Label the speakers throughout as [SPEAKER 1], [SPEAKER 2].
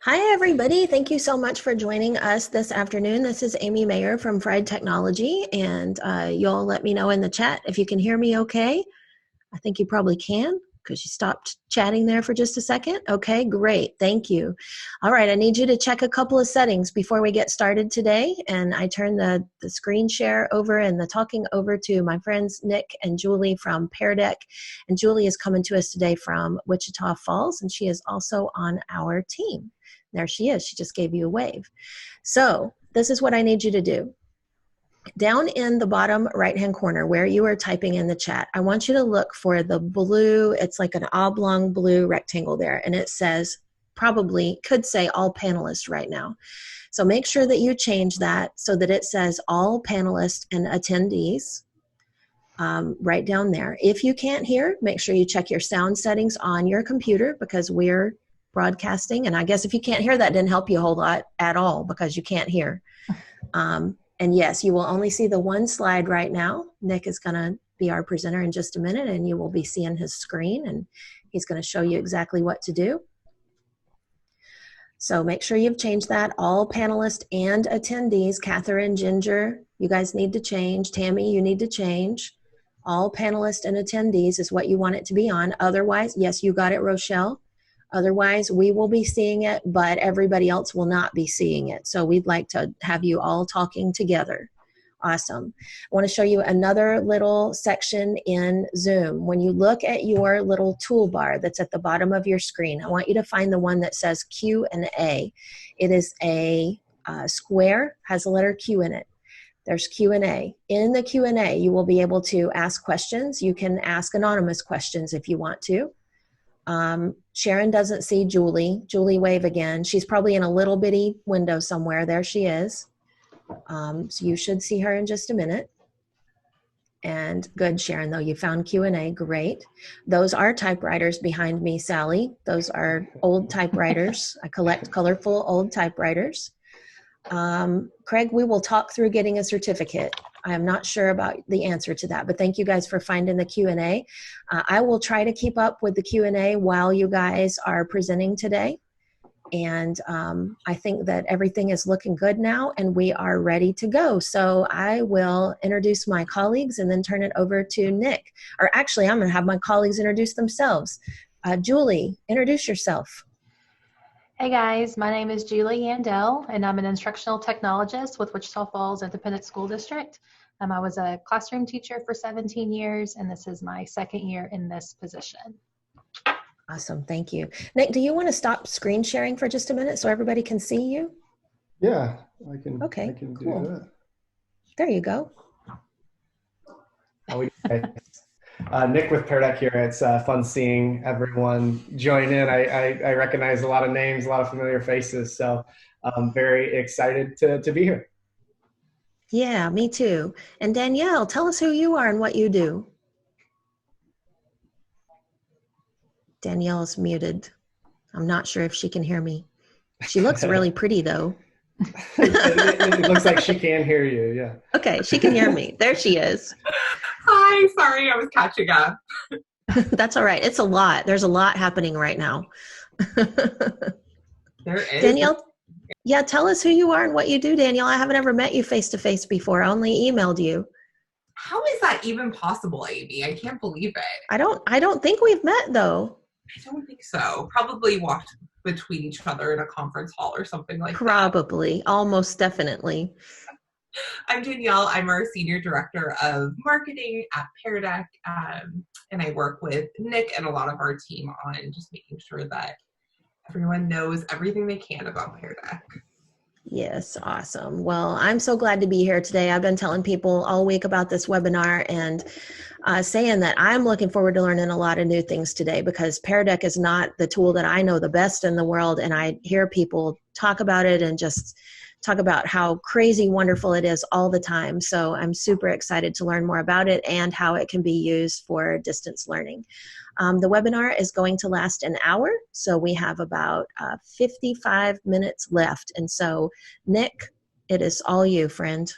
[SPEAKER 1] Hi, everybody. Thank you so much for joining us this afternoon. This is Amy Mayer from Fried Technology, and you'll let me know in the chat if you can hear me okay. I think you probably can because you stopped chatting there for just a second. Okay, great. Thank you. All right, I need you to check a couple of settings before we get started today, and I turn the screen share over and the talking over to my friends Nick and Julie from Pear Deck. And Julie is coming to us today from Wichita Falls, and she is also on our team. There she is. She just gave you a wave. So this is what I need you to do. Down in the bottom right-hand corner where you are typing in the chat, I want you to look for the blue, it's like an oblong blue rectangle there, and it says, probably could say all panelists right now. So make sure that you change that so that it says all panelists and attendees right down there. If you can't hear, make sure you check your sound settings on your computer because we're broadcasting, and I guess if you can't hear, that didn't help you a whole lot at all because you can't hear. And yes, you will only see the one slide right now. Nick is going to be our presenter in just a minute, and you will be seeing his screen, and he's going to show you exactly what to do. So make sure you've changed that. All panelists and attendees, Catherine, Ginger, you guys need to change. Tammy, you need to change. All panelists and attendees is what you want it to be on. Otherwise, yes, you got it, Rochelle. Otherwise, we will be seeing it, but everybody else will not be seeing it. So we'd like to have you all talking together. Awesome. I want to show you another little section in Zoom. When you look at your little toolbar that's at the bottom of your screen, I want you to find the one that says Q&A. It is a square, has the letter Q in it. There's Q&A. In the Q&A, you will be able to ask questions. You can ask anonymous questions if you want to. Sharon doesn't see Julie. Julie, wave again. She's probably in a little bitty window somewhere. There she is. So you should see her in just a minute. And good, Sharon, though. You found Q&A. Great. Those are typewriters behind me, Sally. Those are old typewriters. I collect colorful old typewriters. Craig, we will talk through getting a certificate. I am not sure about the answer to that, but thank you guys for finding the Q&A. I will try to keep up with the Q&A while you guys are presenting today. And I think that everything is looking good now and we are ready to go. So I will introduce my colleagues and then turn it over to Nick. Or actually, I'm going to have my colleagues introduce themselves. Julie, introduce yourself.
[SPEAKER 2] Hey guys, my name is Julie Yandell, and I'm an instructional technologist with Wichita Falls Independent School District. I was a classroom teacher for 17 years, and this is my second year in this position.
[SPEAKER 1] Awesome, thank you. Nick, do you want to stop screen sharing for just a minute so everybody can see you?
[SPEAKER 3] Yeah, I can.
[SPEAKER 1] Okay,
[SPEAKER 3] I can
[SPEAKER 1] cool.
[SPEAKER 3] do that.
[SPEAKER 1] There you go.
[SPEAKER 3] Nick with Pear Deck here. It's fun seeing everyone join in. I recognize a lot of names, a lot of familiar faces, so I'm very excited to be here.
[SPEAKER 1] Yeah, me too. And Danielle, tell us who you are and what you do. Danielle is muted. I'm not sure if she can hear me. She looks really pretty though.
[SPEAKER 3] It looks like she can hear you, yeah.
[SPEAKER 1] Okay, she can hear me. There she is.
[SPEAKER 4] Hi, sorry, I was catching up.
[SPEAKER 1] That's all right. It's a lot. There's a lot happening right now.
[SPEAKER 4] There is.
[SPEAKER 1] Danielle, yeah, tell us who you are and what you do, Danielle. I haven't ever met you face-to-face before. I only emailed you.
[SPEAKER 4] How is that even possible, Amy? I can't believe it.
[SPEAKER 1] I don't think we've met though.
[SPEAKER 4] I don't think so. Probably walked between each other in a conference hall or something like that.
[SPEAKER 1] Probably, almost definitely.
[SPEAKER 4] I'm Danielle. I'm our Senior Director of Marketing at Pear Deck, and I work with Nick and a lot of our team on just making sure that everyone knows everything they can about Pear Deck.
[SPEAKER 1] Yes, awesome. Well, I'm so glad to be here today. I've been telling people all week about this webinar and saying that I'm looking forward to learning a lot of new things today because Pear Deck is not the tool that I know the best in the world, and I hear people talk about it and just talk about how crazy wonderful it is all the time. So I'm super excited to learn more about it and how it can be used for distance learning. The webinar is going to last an hour, so we have about 55 minutes left. And so, Nick, it is all you, friend.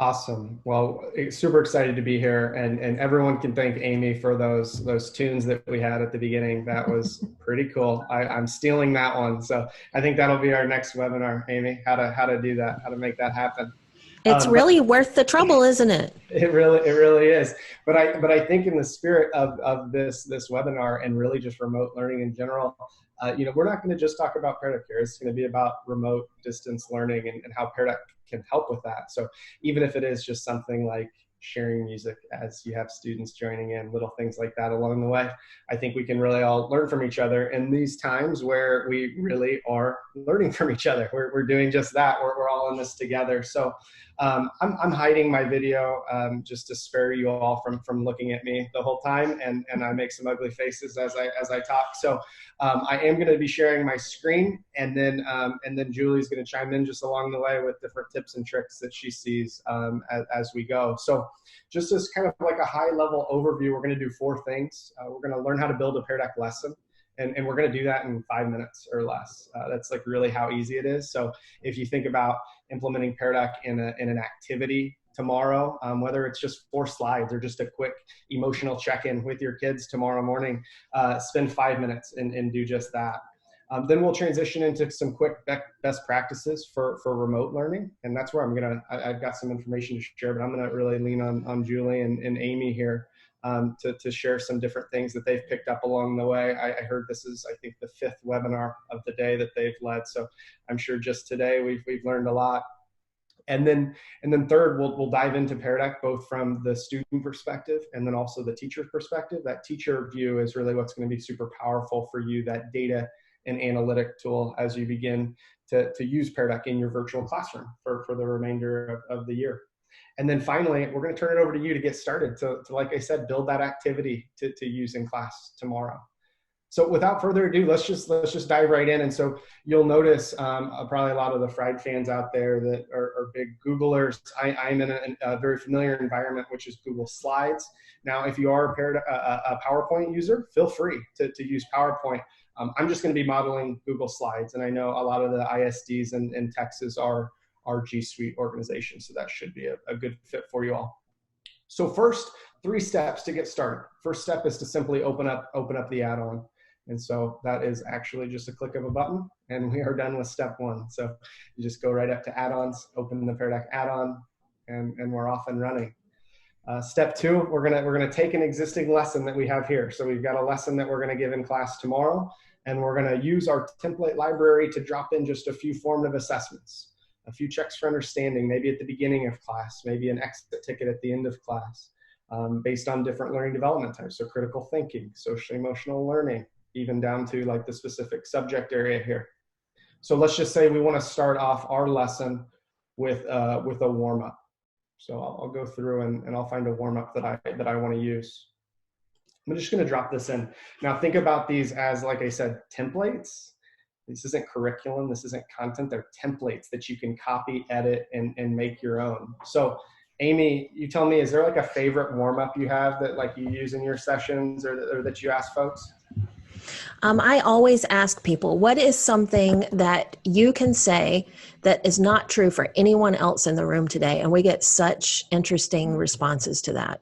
[SPEAKER 3] Awesome. Well, super excited to be here, and everyone can thank Amy for those tunes that we had at the beginning. That was pretty cool. I'm stealing that one, so I think that'll be our next webinar, Amy. How to do that, how to make that happen.
[SPEAKER 1] It's really worth the trouble, isn't it?
[SPEAKER 3] It really is. But I think in the spirit of this webinar and really just remote learning in general, we're not going to just talk about Pear Deck here. It's going to be about remote distance learning and how Pear Deck can help with that. So even if it is just something like sharing music as you have students joining in, little things like that along the way, I think we can really all learn from each other in these times where we really are learning from each other. We're doing just that. We're all in this together. So I'm hiding my video just to spare you all from looking at me the whole time, and I make some ugly faces as I talk. So I am going to be sharing my screen, and then Julie's going to chime in just along the way with different tips and tricks that she sees as we go. So just as kind of like a high level overview, we're going to do 4 things. We're going to learn how to build a Pear Deck lesson. And we're going to do that in 5 minutes or less. That's like really how easy it is. So if you think about implementing Pear Deck in an activity tomorrow, whether it's just 4 slides or just a quick emotional check-in with your kids tomorrow morning, spend 5 minutes and do just that. Then we'll transition into some quick best practices for remote learning. And that's where I've got some information to share, but I'm going to really lean on Julie and Amy here to share some different things that they've picked up along the way. I heard this is, I think, the 5th webinar of the day that they've led. So I'm sure just today we've learned a lot. And then third, we'll dive into Pear Deck, both from the student perspective and then also the teacher perspective. That teacher view is really what's going to be super powerful for you, that data and analytic tool as you begin to use Pear Deck in your virtual classroom for the remainder of the year. And then finally, we're going to turn it over to you to get started. To like I said, build that activity to use in class tomorrow. So without further ado, let's just dive right in. And so you'll notice probably a lot of the Fried fans out there that are big Googlers. I'm in a very familiar environment, which is Google Slides. Now, if you are a PowerPoint user, feel free to use PowerPoint. I'm just going to be modeling Google Slides. And I know a lot of the ISDs in Texas are G Suite organizations, so that should be a good fit for you all. So first, 3 steps to get started. First step is to simply open up the add-on. And so that is actually just a click of a button, and we are done with step 1. So you just go right up to add-ons, open the Pear Deck add-on, and we're off and running. Step 2, we're gonna take an existing lesson that we have here. So we've got a lesson that we're gonna give in class tomorrow, and we're gonna use our template library to drop in just a few formative assessments, a few checks for understanding, maybe at the beginning of class, maybe an exit ticket at the end of class, based on different learning development types. So critical thinking, social emotional learning, even down to like the specific subject area here. So let's just say we want to start off our lesson with a warm-up. So I'll go through and I'll find a warm-up that I want to use. I'm just going to drop this in. Now think about these as, like I said, templates. This isn't curriculum. This isn't content. They're templates that you can copy, edit, and make your own. So Amy, you tell me, is there like a favorite warm-up you have that like you use in your sessions or that you ask folks?
[SPEAKER 1] I always ask people, what is something that you can say that is not true for anyone else in the room today? And we get such interesting responses to that.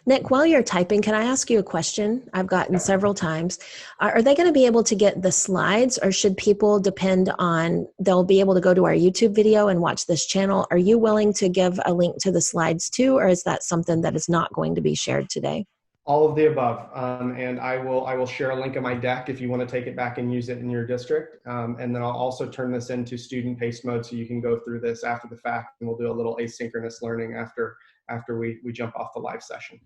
[SPEAKER 1] Nick, while you're typing, can I ask you a question I've gotten several times? Are they going to be able to get the slides, or should people depend on, they'll be able to go to our YouTube video and watch this channel? Are you willing to give a link to the slides too, or is that something that is not going to be shared today?
[SPEAKER 3] All of the above, and I will share a link in my deck if you want to take it back and use it in your district, and then I'll also turn this into student paced mode so you can go through this after the fact, and we'll do a little asynchronous learning after we jump off the live session.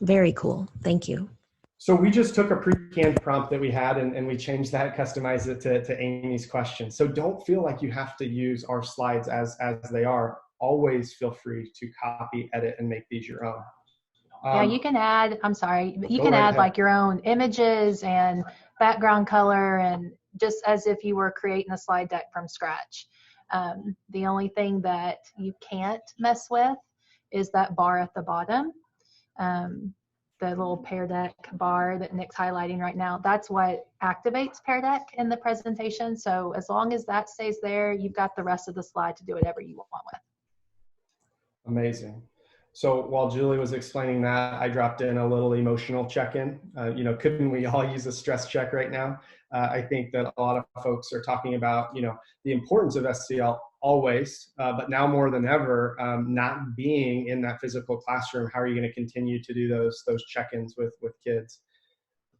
[SPEAKER 1] Very cool. Thank you.
[SPEAKER 3] So we just took a pre-canned prompt that we had and we changed that, customized it to Amy's question. So don't feel like you have to use our slides as they are. Always feel free to copy, edit, and make these your own.
[SPEAKER 2] Yeah, you can add, I'm sorry, you can add like your own images and background color, and just as if you were creating a slide deck from scratch. The only thing that you can't mess with is that bar at the bottom. the little Pear Deck bar that Nick's highlighting right now, that's what activates Pear Deck in the presentation. So as long as that stays there, you've got the rest of the slide to do whatever you want with.
[SPEAKER 3] Amazing. So while Julie was explaining that, I dropped in a little emotional check-in. Couldn't we all use a stress check right now? I think that a lot of folks are talking about, the importance of SEL always, but now more than ever, not being in that physical classroom. How are you going to continue to do those check-ins with kids?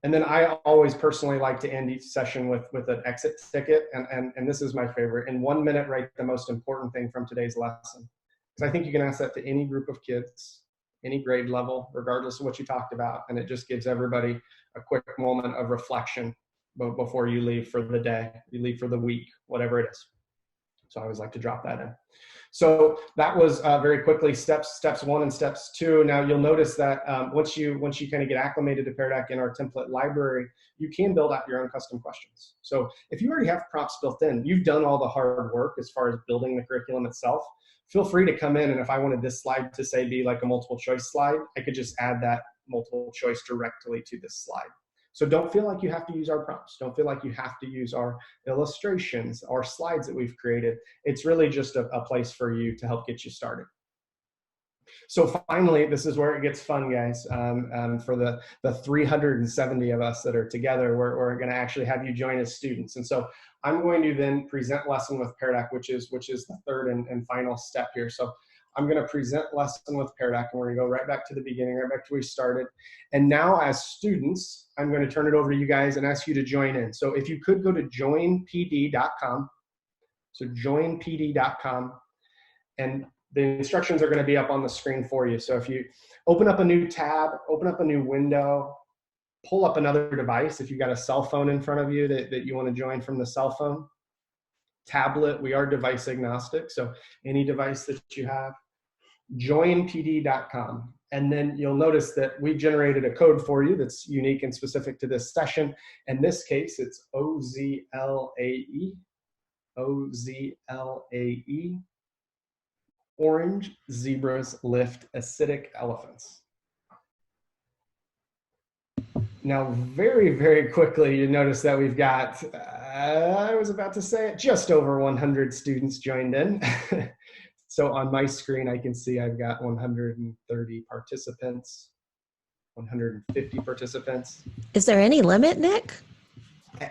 [SPEAKER 3] And then I always personally like to end each session with an exit ticket, and this is my favorite. In 1 minute, write the most important thing from today's lesson. Because I think you can ask that to any group of kids, any grade level, regardless of what you talked about, and it just gives everybody a quick moment of reflection before you leave for the day, you leave for the week, whatever it is. So I always like to drop that in. So that was very quickly steps 1 and steps 2. Now you'll notice that once you kind of get acclimated to Pear Deck in our template library, you can build out your own custom questions. So if you already have prompts built in, you've done all the hard work as far as building the curriculum itself. Feel free to come in, and if I wanted this slide to say be like a multiple choice slide, I could just add that multiple choice directly to this slide. So don't feel like you have to use our prompts. Don't feel like you have to use our illustrations, our slides that we've created. It's really just a place for you to help get you started. So finally, this is where it gets fun, guys. For the 370 of us that are together, we're going to actually have you join as students. And so I'm going to then present lesson with Pear Deck, which is the third and final step here. So I'm going to present lesson with Pear Deck, and we're going to go right back to the beginning, right back to where we started. And now as students, I'm going to turn it over to you guys and ask you to join in. So if you could go to joinpd.com. So joinpd.com, and the instructions are going to be up on the screen for you. So if you open up a new tab, open up a new window, pull up another device. If you've got a cell phone in front of you that you want to join from the cell phone, tablet, we are device agnostic. So any device that you have, joinpd.com. And then you'll notice that we generated a code for you that's unique and specific to this session. In this case, it's OZLAE, OZLAE. Orange zebras lift acidic elephants. Now, very, very quickly, you notice that we've got, I was about to say it, just over 100 students joined in. So on my screen, I can see I've got 130 participants, 150 participants.
[SPEAKER 1] Is there any limit, Nick?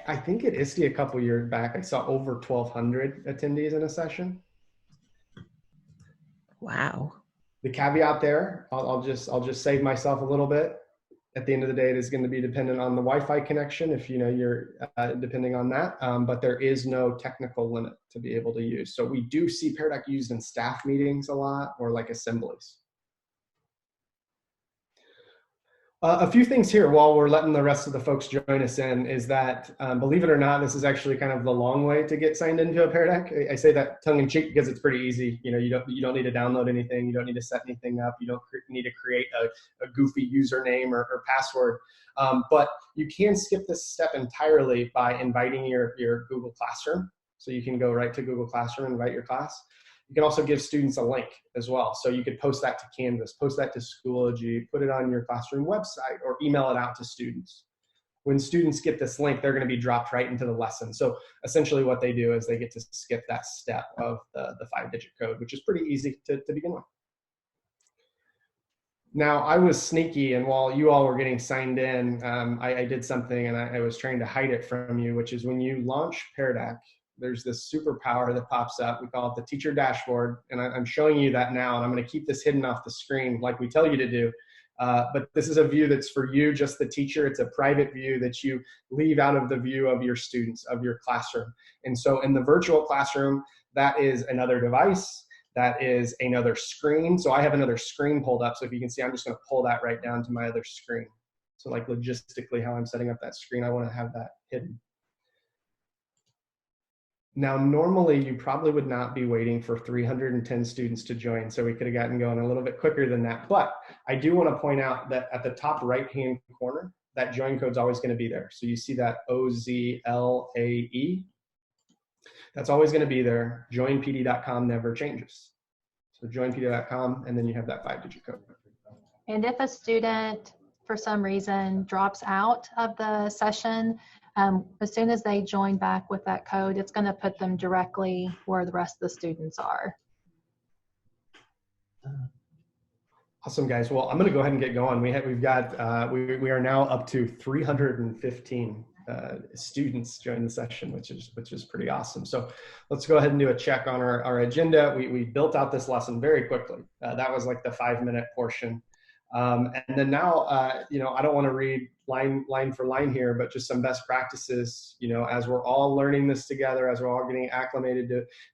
[SPEAKER 3] I think at ISTE a couple years back, I saw over 1,200 attendees in a session.
[SPEAKER 1] Wow.
[SPEAKER 3] The caveat there, I'll just save myself a little bit. At the end of the day, it is going to be dependent on the Wi-Fi connection if you're depending on that, but there is no technical limit to be able to use. So we do see Pear Deck used in staff meetings a lot, or like assemblies. A few things here while we're letting the rest of the folks join us in is that, believe it or not, this is actually kind of the long way to get signed into a Pear Deck. I say that tongue in cheek because it's pretty easy. You don't need to download anything. You don't need to set anything up. You don't need to create a goofy username or password. But you can skip this step entirely by inviting your Google Classroom. So you can go right to Google Classroom and invite your class. You can also give students a link as well. So you could post that to Canvas, post that to Schoology, put it on your classroom website, or email it out to students. When students get this link, they're going to be dropped right into the lesson. So essentially what they do is they get to skip that step of the 5-digit code, which is pretty easy to begin with. Now, I was sneaky, and while you all were getting signed in, I did something, and I was trying to hide it from you, which is when you launch Pear Deck, there's this superpower that pops up. We call it the teacher dashboard. And I'm showing you that now. And I'm going to keep this hidden off the screen like we tell you to do. But this is a view that's for you, just the teacher. It's a private view that you leave out of the view of your students, of your classroom. And so in the virtual classroom, that is another device. That is another screen. So I have another screen pulled up. So if you can see, I'm just going to pull that right down to my other screen. So like logistically how I'm setting up that screen, I want to have that hidden. Now, normally you probably would not be waiting for 310 students to join, so we could have gotten going a little bit quicker than that. But I do want to point out that at the top right-hand corner, that join code is always going to be there. So you see that OZLAE. That's always going to be there. Joinpd.com never changes. So joinpd.com, and then you have that 5-digit code.
[SPEAKER 2] And if a student for some reason drops out of the session, as soon as they join back with that code, it's going to put them directly where the rest of the students are.
[SPEAKER 3] Awesome, guys. Well, I'm going to go ahead and get going. We are now up to 315 students join the session, which is pretty awesome. So let's go ahead and do a check on our agenda. We built out this lesson very quickly. That was like the 5-minute portion. And then now, I don't want to read line for line here, but just some best practices, as we're all learning this together, as we're all getting acclimated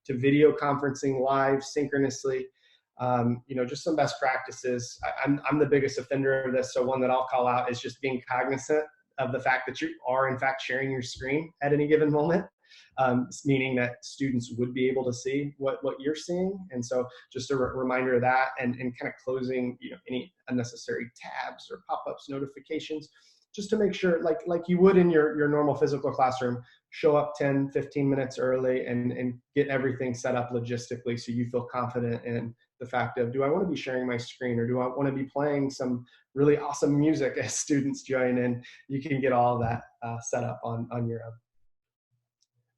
[SPEAKER 3] to video conferencing live synchronously. Just some best practices. I'm the biggest offender of this. So one that I'll call out is just being cognizant of the fact that you are in fact sharing your screen at any given moment, meaning that students would be able to see what you're seeing. And so just a reminder of that, and kind of closing, any unnecessary tabs or pop-ups, notifications, just to make sure, like you would in your normal physical classroom, show up 10, 15 minutes early and get everything set up logistically so you feel confident in the fact of, do I want to be sharing my screen, or do I want to be playing some really awesome music as students join in? You can get all of that set up on your own.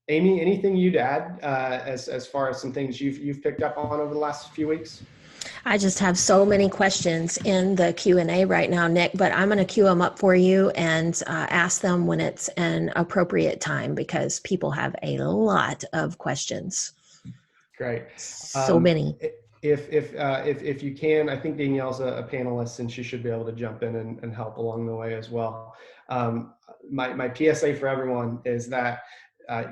[SPEAKER 3] Amy, anything you'd add as far as some things you've picked up on over the last few weeks?
[SPEAKER 1] I just have so many questions in the Q&A right now, Nick, but I'm going to queue them up for you and ask them when it's an appropriate time, because people have a lot of questions.
[SPEAKER 3] Great.
[SPEAKER 1] So many.
[SPEAKER 3] If you can, I think Danielle's a panelist and she should be able to jump in and help along the way as well. My PSA for everyone is that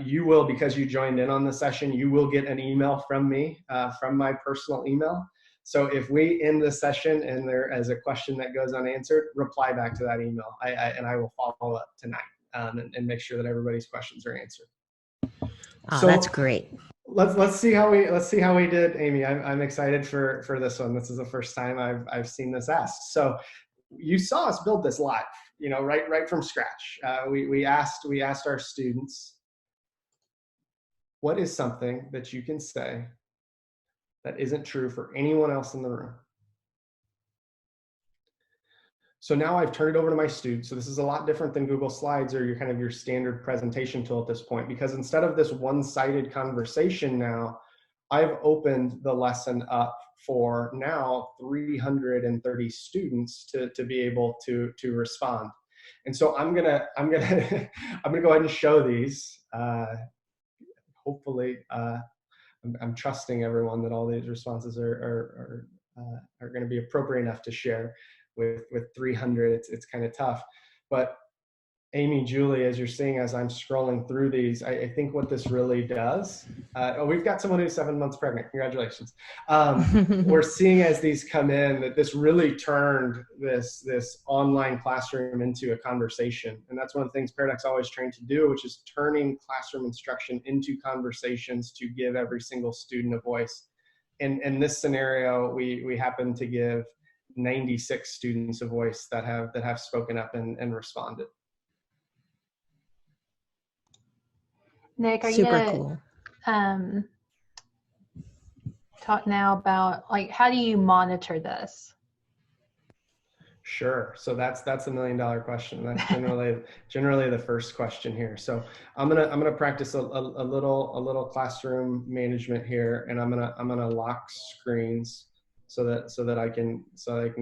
[SPEAKER 3] you will, because you joined in on the session, you will get an email from me, from my personal email. So if we end the session and there is a question that goes unanswered, reply back to that email. I will follow up tonight and make sure that everybody's questions are answered.
[SPEAKER 1] Oh,
[SPEAKER 3] so
[SPEAKER 1] that's great.
[SPEAKER 3] Let's see how we did, Amy. I'm excited for this one. This is the first time I've seen this asked. So you saw us build this live, right from scratch. We asked our students, what is something that you can say that isn't true for anyone else in the room? So now I've turned it over to my students. So this is a lot different than Google Slides or your standard presentation tool at this point, because instead of this one-sided conversation now, I've opened the lesson up for now 330 students to be able to respond. And so I'm gonna go ahead and show these. Hopefully, I'm trusting everyone that all these responses are going to be appropriate enough to share. With 300, it's kind of tough. But Amy, Julie, as you're seeing, as I'm scrolling through these, I think what this really does, we've got someone who's 7 months pregnant. Congratulations. We're seeing as these come in that this really turned this online classroom into a conversation. And that's one of the things Pear Deck's always trained to do, which is turning classroom instruction into conversations to give every single student a voice. In this scenario, we happen to give 96 students a voice that have spoken up and responded.
[SPEAKER 2] Nick, are you
[SPEAKER 1] Super
[SPEAKER 2] gonna
[SPEAKER 1] cool.
[SPEAKER 2] talk now about how do you monitor this?
[SPEAKER 3] Sure. So that's a $1 million question. That's generally the first question here. So I'm gonna practice a little classroom management here, and I'm gonna lock screens so that I can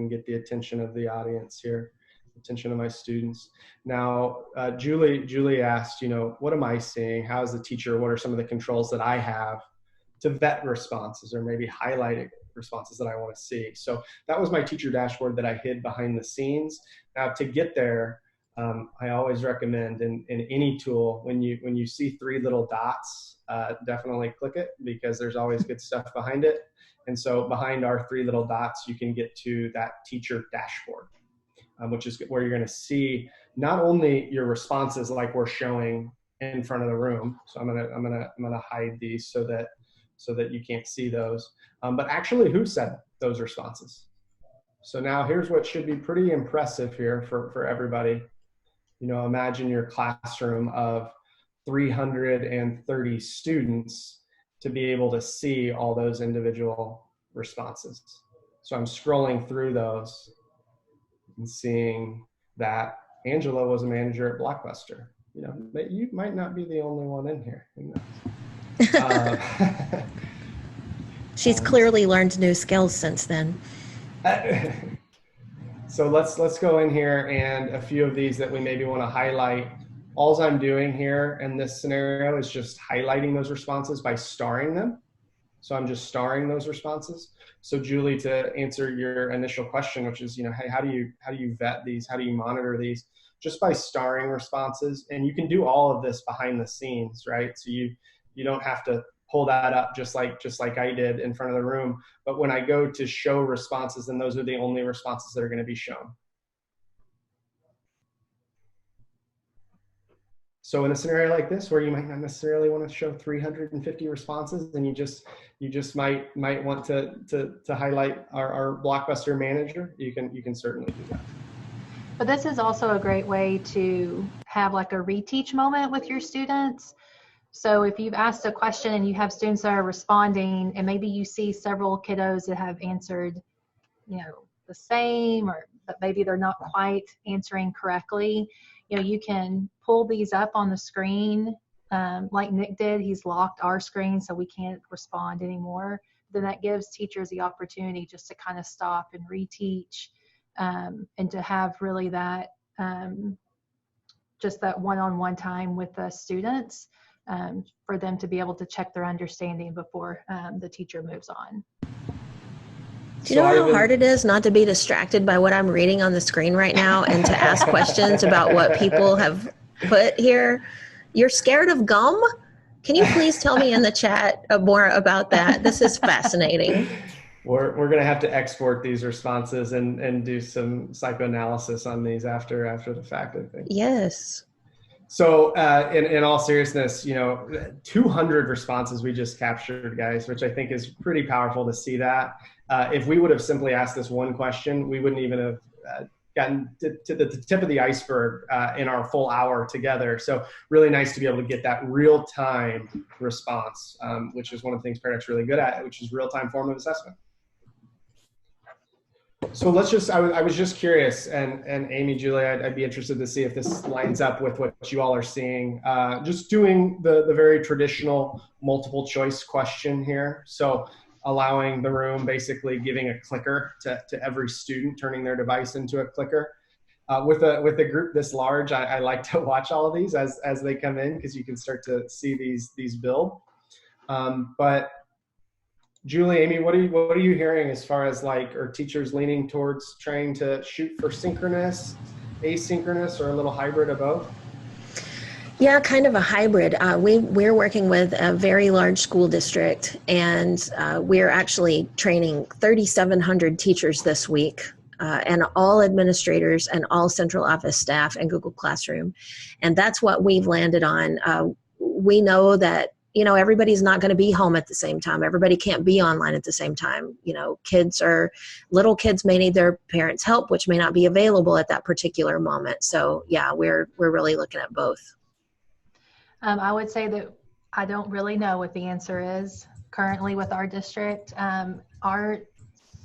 [SPEAKER 3] get the attention of the audience here, attention of my students. Now, Julie asked, what am I seeing? How is the teacher? What are some of the controls that I have to vet responses, or maybe highlighting responses that I want to see? So that was my teacher dashboard that I hid behind the scenes. Now, to get there, I always recommend in any tool, when you see 3 little dots, definitely click it, because there's always good stuff behind it. And so behind our 3 little dots, you can get to that teacher dashboard, which is where you're going to see not only your responses like we're showing in front of the room. So I'm gonna hide these so that you can't see those, but actually who said those responses. So now here's what should be pretty impressive here for everybody. Imagine your classroom of 330 students to be able to see all those individual responses. So I'm scrolling through those and seeing that Angela was a manager at Blockbuster. You know, you might not be the only one in here. Who knows?
[SPEAKER 1] She's clearly learned new skills since then.
[SPEAKER 3] So let's go in here, and a few of these that we maybe want to highlight. All I'm doing here in this scenario is just highlighting those responses by starring them. So I'm just starring those responses. So Julie, to answer your initial question, which is, you know, hey, how do you vet these? How do you monitor these? Just by starring responses. And you can do all of this behind the scenes, right? So you don't have to pull that up just like I did in front of the room. But when I go to show responses, then those are the only responses that are going to be shown. So in a scenario like this, where you might not necessarily want to show 350 responses, and you just might want to highlight our Blockbuster manager, you can certainly do that.
[SPEAKER 2] But this is also a great way to have like a reteach moment with your students. So if you've asked a question and you have students that are responding, and maybe you see several kiddos that have answered, you know, the same, or but maybe they're not quite answering correctly, you know, you can pull these up on the screen like Nick did. He's locked our screen so we can't respond anymore. Then that gives teachers the opportunity just to kind of stop and reteach and to have really that just that one-on-one time with the students for them to be able to check their understanding before the teacher moves on.
[SPEAKER 1] Do you know how hard it is not to be distracted by what I'm reading on the screen right now and to ask questions about what people have put here? You're scared of gum? Can you please tell me in the chat more about that? This is fascinating.
[SPEAKER 3] We're going to have to export these responses and do some psychoanalysis on these after the fact, I think.
[SPEAKER 1] Yes.
[SPEAKER 3] So in all seriousness, you know, 200 responses we just captured, guys, which I think is pretty powerful to see that. If we would have simply asked this one question, we wouldn't even have gotten to the tip of the iceberg in our full hour together. So really nice to be able to get that real-time response, which is one of the things Pear Deck's really good at, which is real-time formative assessment. So let's just, I was just curious, and Amy, Julie, I'd be interested to see if this lines up with what you all are seeing. Just doing the very traditional multiple choice question here. So allowing the room, basically giving a clicker to every student, turning their device into a clicker. With a group this large, I like to watch all of these as they come in, because you can start to see these build. But Julie, Amy, what are you hearing as far as like, are teachers leaning towards trying to shoot for synchronous, asynchronous, or a little hybrid of both?
[SPEAKER 1] Yeah, kind of a hybrid. We're working with a very large school district, and we're actually training 3,700 teachers this week, and all administrators and all central office staff and Google Classroom. And that's what we've landed on. We know that, you know, everybody's not going to be home at the same time. Everybody can't be online at the same time. You know, little kids may need their parents' help, which may not be available at that particular moment. So yeah, we're really looking at both.
[SPEAKER 2] I would say that I don't really know what the answer is currently with our district. Our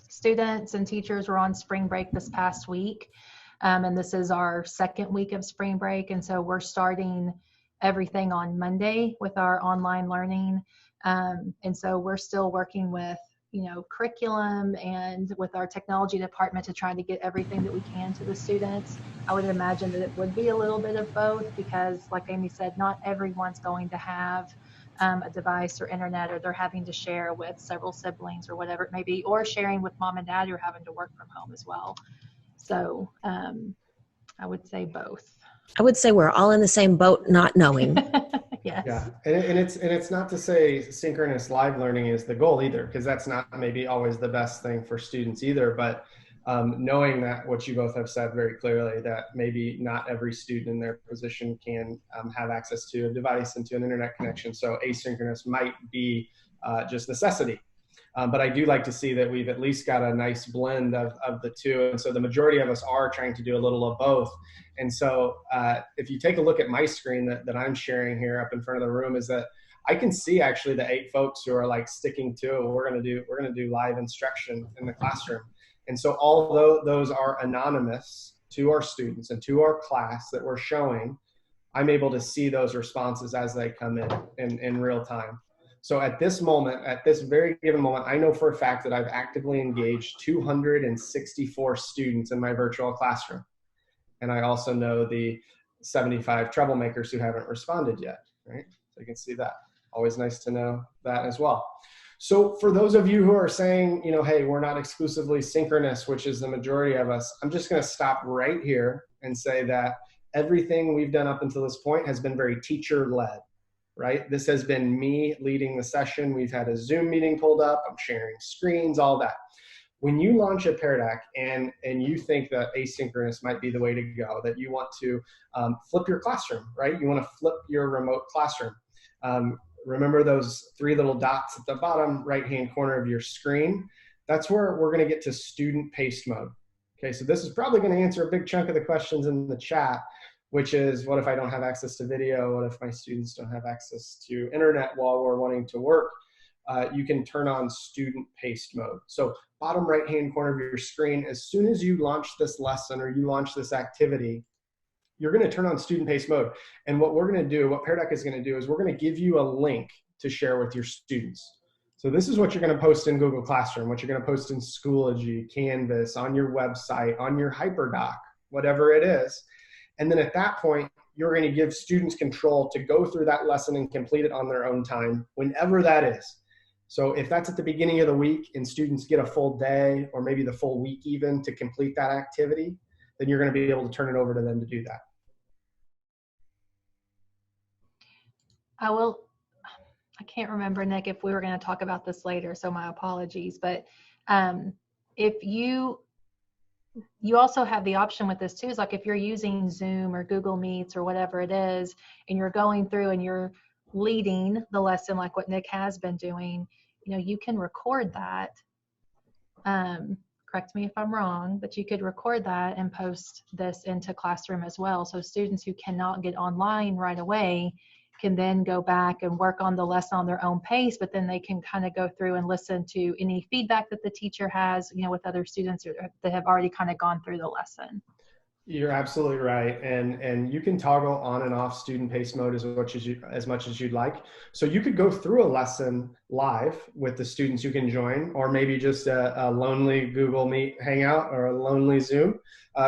[SPEAKER 2] students and teachers were on spring break this past week, and this is our second week of spring break, and so we're starting everything on Monday with our online learning. And so we're still working with, you know, curriculum and with our technology department to try to get everything that we can to the students. I would imagine that it would be a little bit of both, because like Amy said, not everyone's going to have a device or internet, or they're having to share with several siblings or whatever it may be, or sharing with mom and dad who are having to work from home as well. So I would say both.
[SPEAKER 1] I would say we're all in the same boat, not knowing.
[SPEAKER 2] Yes.
[SPEAKER 3] Yeah, and it's not to say synchronous live learning is the goal either, because that's not maybe always the best thing for students either. But knowing that what you both have said very clearly, that maybe not every student in their position can have access to a device and to an internet connection, so asynchronous might be just necessity. But I do like to see that we've at least got a nice blend of the two. And so the majority of us are trying to do a little of both. And so if you take a look at my screen that I'm sharing here up in front of the room, is that I can see actually the 8 folks who are like sticking to it. We're going to do live instruction in the classroom. And so although those are anonymous, to our students and to our class that we're showing, I'm able to see those responses as they come in real time. So at this moment, at this very given moment, I know for a fact that I've actively engaged 264 students in my virtual classroom. And I also know the 75 troublemakers who haven't responded yet, right? So you can see that. Always nice to know that as well. So for those of you who are saying, you know, hey, we're not exclusively synchronous, which is the majority of us, I'm just going to stop right here and say that everything we've done up until this point has been very teacher-led, right? This has been me leading the session. We've had a Zoom meeting pulled up. I'm sharing screens, all that. When you launch a Pear Deck and you think that asynchronous might be the way to go, that you want to flip your classroom, right? You want to flip your remote classroom. Remember those three little dots at the bottom right-hand corner of your screen? That's where we're going to get to student paced mode. Okay, so this is probably going to answer a big chunk of the questions in the chat, which is, what if I don't have access to video? What if my students don't have access to internet while we're wanting to work? You can turn on student paced mode. So bottom right-hand corner of your screen, as soon as you launch this lesson or you launch this activity, you're going to turn on student paced mode. And what we're going to do, what Pear Deck is going to do, is we're going to give you a link to share with your students. So this is what you're going to post in Google Classroom, what you're going to post in Schoology, Canvas, on your website, on your HyperDoc, whatever it is. And then at that point, you're going to give students control to go through that lesson and complete it on their own time, whenever that is. So if that's at the beginning of the week and students get a full day or maybe the full week even to complete that activity, then you're going to be able to turn it over to them to do that.
[SPEAKER 2] I can't remember, Nick, if we were going to talk about this later, so my apologies. But if you also have the option with this too, is like if you're using Zoom or Google Meets or whatever it is, and you're going through and you're leading the lesson like what Nick has been doing, you know, you can record that. Correct me if I'm wrong, but you could record that and post this into Classroom as well. So students who cannot get online right away can then go back and work on the lesson on their own pace, but then they can kind of go through and listen to any feedback that the teacher has, you know, with other students that have already kind of gone through the lesson.
[SPEAKER 3] You're absolutely right. And you can toggle on and off student pace mode as much as you'd like. So you could go through a lesson live with the students you can join, or maybe just a lonely Google Meet hangout or a lonely Zoom.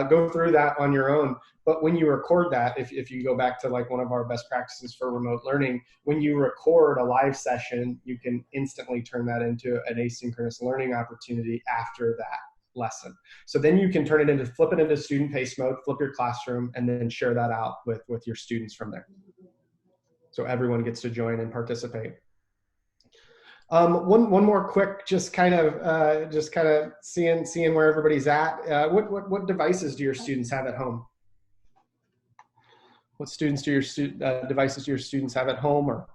[SPEAKER 3] Go through that on your own. But when you record that, if you go back to like one of our best practices for remote learning, when you record a live session, you can instantly turn that into an asynchronous learning opportunity after that lesson. So then you can flip it into student pace mode, flip your classroom, and then share that out with your students from there. So everyone gets to join and participate. One more quick, just kind of seeing where everybody's at. What devices do your students have at home? What students do your devices do your students have at home or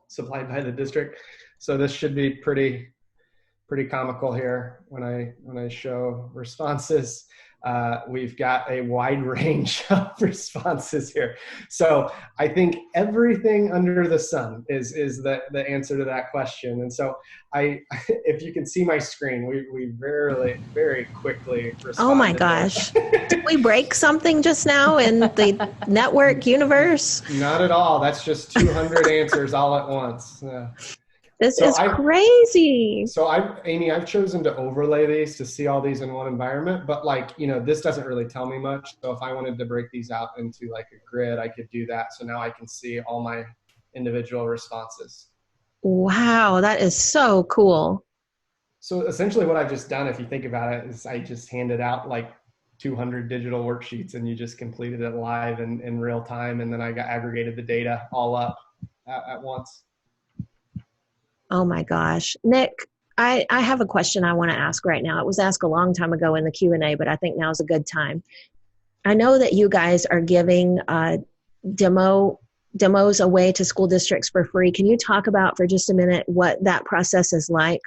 [SPEAKER 3] supplied by the district? So this should be pretty comical here when I show responses. We've got a wide range of responses here. So I think everything under the sun is the answer to that question. And so if you can see my screen, we very quickly responded.
[SPEAKER 1] Oh my gosh. Did we break something just now in the network universe?
[SPEAKER 3] Not at all. That's just 200 answers all at once.
[SPEAKER 1] This is crazy.
[SPEAKER 3] So Amy, I've chosen to overlay these to see all these in one environment, but this doesn't really tell me much. So if I wanted to break these out into like a grid, I could do that. So now I can see all my individual responses.
[SPEAKER 1] Wow, that is so cool.
[SPEAKER 3] So essentially what I've just done, if you think about it, is I just handed out like 200 digital worksheets and you just completed it live in real time. And then I aggregated the data all up at once.
[SPEAKER 1] Oh my gosh. Nick, I have a question I want to ask right now. It was asked a long time ago in the Q&A, but I think now's a good time. I know that you guys are giving demos away to school districts for free. Can you talk about for just a minute what that process is like?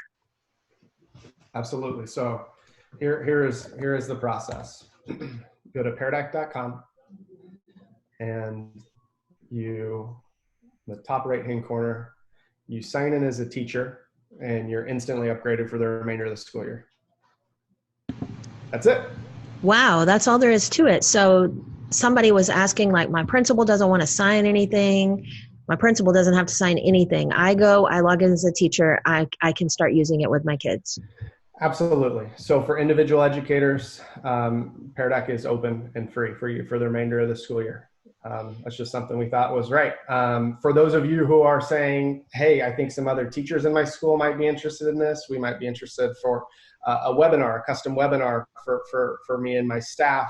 [SPEAKER 3] Absolutely. So here is the process. Go to peardeck.com and in the top right-hand corner, you sign in as a teacher and you're instantly upgraded for the remainder of the school year. That's it.
[SPEAKER 1] Wow, that's all there is to it. So somebody was asking, like, my principal doesn't want to sign anything. My principal doesn't have to sign anything. I go, I log in as a teacher. I can start using it with my kids.
[SPEAKER 3] Absolutely. So for individual educators, Pear Deck is open and free for you for the remainder of the school year. That's just something we thought was right. For those of you who are saying, hey, I think some other teachers in my school might be interested in this, we might be interested for a webinar, a custom webinar for me and my staff.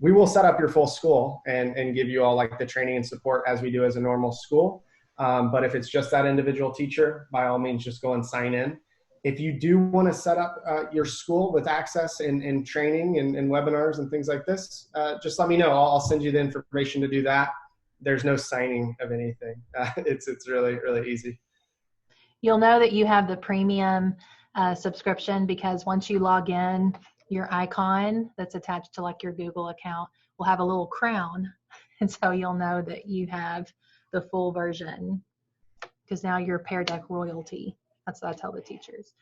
[SPEAKER 3] We will set up your full school and give you all like the training and support as we do as a normal school. But if it's just that individual teacher, by all means, just go and sign in. If you do want to set up your school with access and training and webinars and things like this, just let me know. I'll send you the information to do that. There's no signing of anything. It's really, really easy.
[SPEAKER 2] You'll know that you have the premium subscription because once you log in, your icon that's attached to like your Google account will have a little crown. And so you'll know that you have the full version because now you're Pear Deck royalty. That's what I tell the teachers.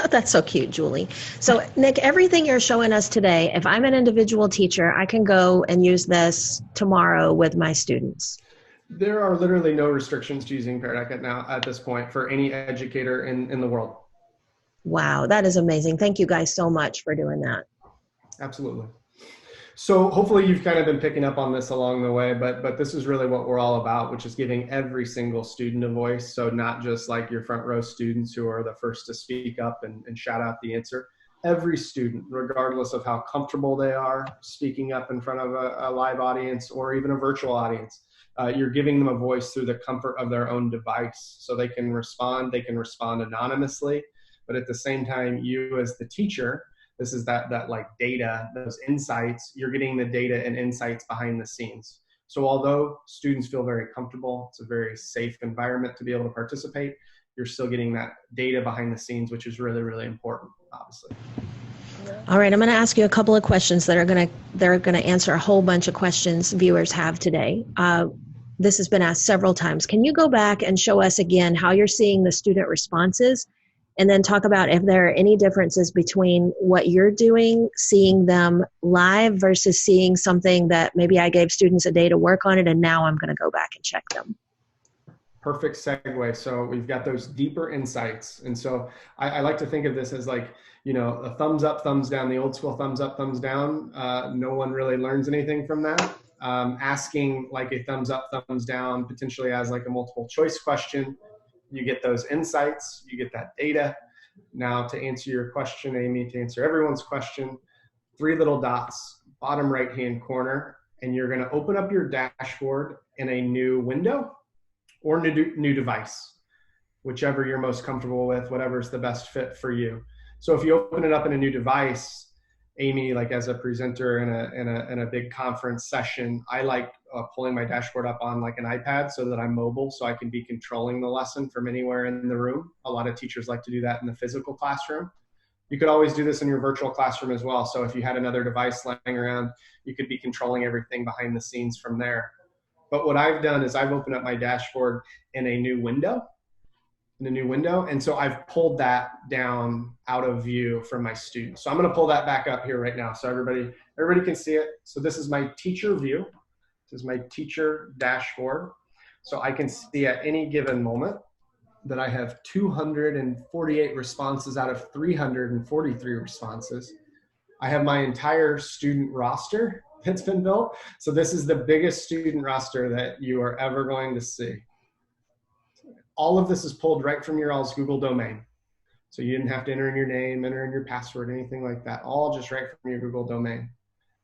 [SPEAKER 1] That's so cute, Julie. So Nick, everything you're showing us today, if I'm an individual teacher, I can go and use this tomorrow with my students.
[SPEAKER 3] There are literally no restrictions to using Pear Deck at this point for any educator in the world.
[SPEAKER 1] Wow, that is amazing. Thank you guys so much for doing that.
[SPEAKER 3] Absolutely. So hopefully you've kind of been picking up on this along the way, but this is really what we're all about, which is giving every single student a voice. So not just like your front row students who are the first to speak up and shout out the answer. Every student, regardless of how comfortable they are speaking up in front of a live audience or even a virtual audience, you're giving them a voice through the comfort of their own device. So they can respond anonymously, but at the same time, you as the teacher, this is that like data, those insights, you're getting the data and insights behind the scenes. So although students feel very comfortable, it's a very safe environment to be able to participate, you're still getting that data behind the scenes, which is really, really important, obviously.
[SPEAKER 1] All right, I'm going to ask you a couple of questions that are going to answer a whole bunch of questions viewers have today. This has been asked several times. Can you go back and show us again how you're seeing the student responses? And then talk about if there are any differences between what you're doing, seeing them live versus seeing something that maybe I gave students a day to work on it and now I'm going to go back and check them.
[SPEAKER 3] Perfect segue. So we've got those deeper insights. And so I like to think of this as like, a thumbs up, thumbs down, the old school thumbs up, thumbs down. No one really learns anything from that. Asking like a thumbs up, thumbs down, potentially as like a multiple choice question. You get those insights, you get that data. Now to answer your question, Amy, to answer everyone's question, 3 little dots, bottom right-hand corner, and you're gonna open up your dashboard in a new window or new device, whichever you're most comfortable with, whatever's the best fit for you. So if you open it up in a new device, Amy, like as a presenter in a big conference session, I like pulling my dashboard up on like an iPad so that I'm mobile, so I can be controlling the lesson from anywhere in the room. A lot of teachers like to do that in the physical classroom. You could always do this in your virtual classroom as well. So if you had another device laying around, you could be controlling everything behind the scenes from there. But what I've done is I've opened up my dashboard in a new window. And so I've pulled that down out of view from my students. So I'm going to pull that back up here right now so everybody can see it. So this is my teacher view. This is my teacher dashboard. So I can see at any given moment that I have 248 responses out of 343 responses. I have my entire student roster that's been built. So this is the biggest student roster that you are ever going to see. All of this is pulled right from your all's Google domain. So you didn't have to enter in your name, enter in your password, anything like that. All just right from your Google domain.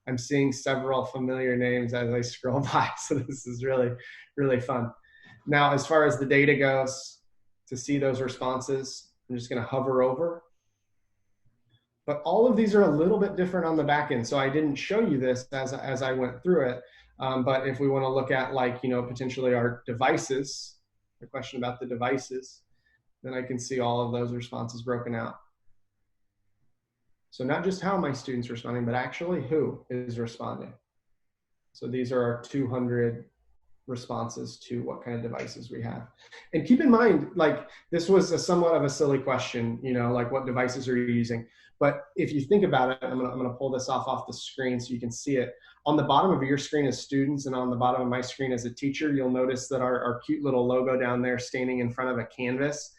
[SPEAKER 3] I'm seeing several familiar names as I scroll by. So this is really, really fun. Now, as far as the data goes, to see those responses, I'm just going to hover over. But all of these are a little bit different on the back end. So I didn't show you this as I went through it. But if we want to look at like, potentially our devices, the question about the devices, then I can see all of those responses broken out. So not just how my students are responding, but actually who is responding. So these are our 200 responses to what kind of devices we have. And keep in mind, like this was somewhat of a silly question, like what devices are you using? But if you think about it, I'm gonna pull this off the screen so you can see it. On the bottom of your screen as students and on the bottom of my screen as a teacher, you'll notice that our cute little logo down there standing in front of a canvas.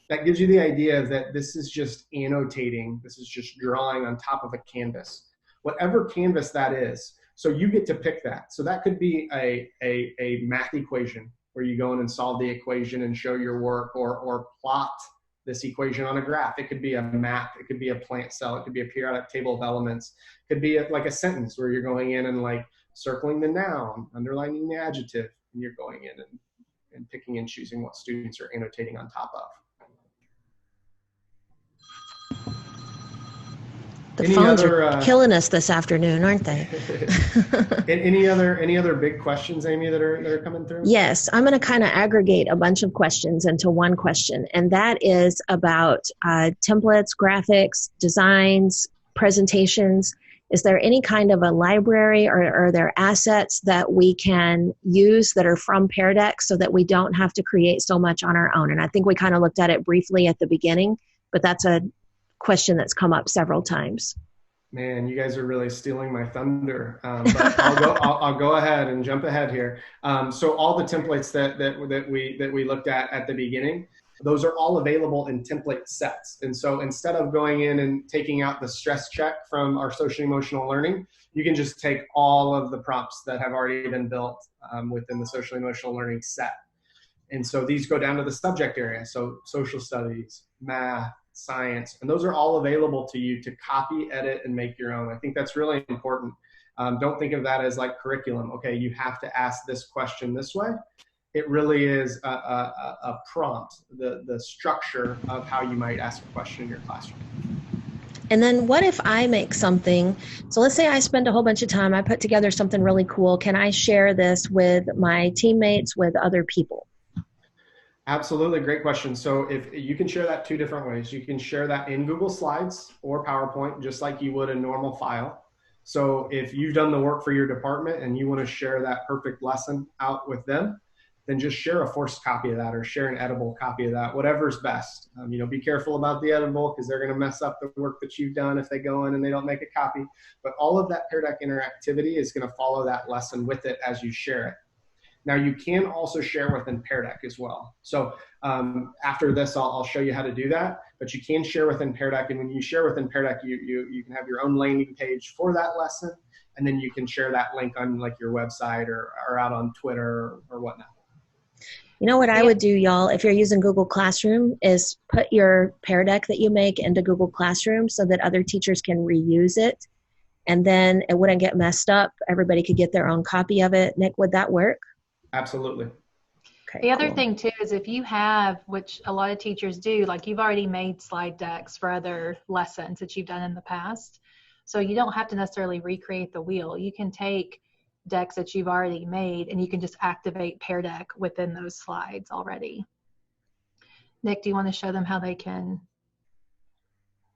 [SPEAKER 3] That gives you the idea that this is just annotating. This is just drawing on top of a canvas. Whatever canvas that is, so you get to pick that. So that could be a math equation where you go in and solve the equation and show your work, or plot this equation on a graph. It could be a map, it could be a plant cell, it could be a periodic table of elements, it could be like a sentence where you're going in and like circling the noun, underlining the adjective, and you're going in and picking and choosing what students are annotating on top of.
[SPEAKER 1] The phones are killing us this afternoon, aren't they?
[SPEAKER 3] Any other big questions, Amy, that are coming through?
[SPEAKER 1] Yes, I'm going to kind of aggregate a bunch of questions into one question, and that is about templates, graphics, designs, presentations. Is there any kind of a library, or are there assets that we can use that are from Pear Deck so that we don't have to create so much on our own? And I think we kind of looked at it briefly at the beginning, but that's a question that's come up several times.
[SPEAKER 3] Man, you guys are really stealing my thunder. But I'll go ahead and jump ahead here. So all the templates that we looked at the beginning, those are all available in template sets. And so instead of going in and taking out the stress check from our social emotional learning, you can just take all of the prompts that have already been built within the social emotional learning set. And so these go down to the subject area. So social studies, math, science, and those are all available to you to copy, edit, and make your own. I think that's really important. Don't think of that as like curriculum. Okay, you have to ask this question this way. It really is a prompt, the structure of how you might ask a question in your classroom.
[SPEAKER 1] And then what if I make something, so let's say I spend a whole bunch of time, I put together something really cool. Can I share this with my teammates, with other people?
[SPEAKER 3] Absolutely, great question. So if you can share that two different ways. You can share that in Google Slides or PowerPoint, just like you would a normal file. So if you've done the work for your department and you want to share that perfect lesson out with them, then just share a forced copy of that, or share an editable copy of that, whatever's best. Be careful about the editable, because they're going to mess up the work that you've done if they go in and they don't make a copy. But all of that Pear Deck interactivity is going to follow that lesson with it as you share it. Now, you can also share within Pear Deck as well. So after this, I'll show you how to do that, but you can share within Pear Deck. And when you share within Pear Deck, you can have your own landing page for that lesson, and then you can share that link on like your website or out on Twitter or whatnot.
[SPEAKER 1] You know what I would do, y'all, if you're using Google Classroom, is put your Pear Deck that you make into Google Classroom so that other teachers can reuse it, and then it wouldn't get messed up. Everybody could get their own copy of it. Nick, would that work?
[SPEAKER 3] Absolutely.
[SPEAKER 1] Okay,
[SPEAKER 2] the other thing too is if you have, which a lot of teachers do, like you've already made slide decks for other lessons that you've done in the past. So you don't have to necessarily recreate the wheel. You can take decks that you've already made and you can just activate Pear Deck within those slides already. Nick, do you want to show them how they can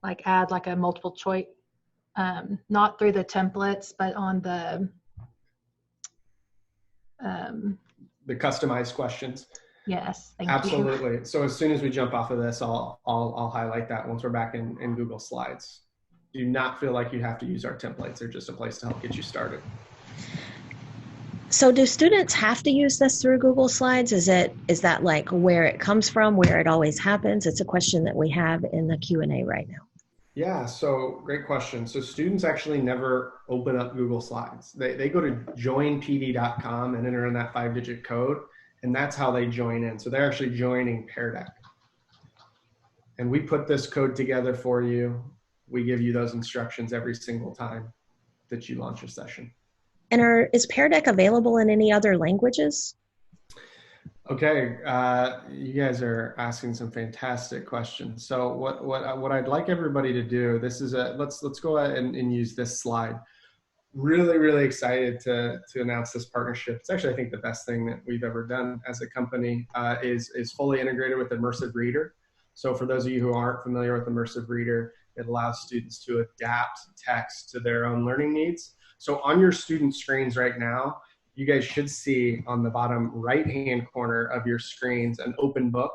[SPEAKER 2] like add like a multiple choice, not through the templates, but on the
[SPEAKER 3] customized questions?
[SPEAKER 2] Yes, thank
[SPEAKER 3] Absolutely.
[SPEAKER 2] you.
[SPEAKER 3] So as soon as we jump off of this, I'll highlight that once we're back in Google Slides. Do not feel like you have to use our templates. They're just a place to help get you started.
[SPEAKER 1] So do students have to use this through Google Slides? Is that like where it comes from, where it always happens? It's a question that we have in the Q&A right now.
[SPEAKER 3] Yeah, so great question. So students actually never open up Google Slides. They go to joinpd.com and enter in that 5-digit code, and that's how they join in. So they're actually joining Pear Deck. And we put this code together for you. We give you those instructions every single time that you launch a session.
[SPEAKER 1] And is Pear Deck available in any other languages?
[SPEAKER 3] Okay, you guys are asking some fantastic questions. So what I'd like everybody to do, this is let's go ahead and use this slide. Really excited to announce this partnership. It's actually, I think, the best thing that we've ever done as a company. Is fully integrated with Immersive Reader. So for those of you who aren't familiar with Immersive Reader, it allows students to adapt text to their own learning needs. So on your student screens right now, you guys should see on the bottom right-hand corner of your screens an open book.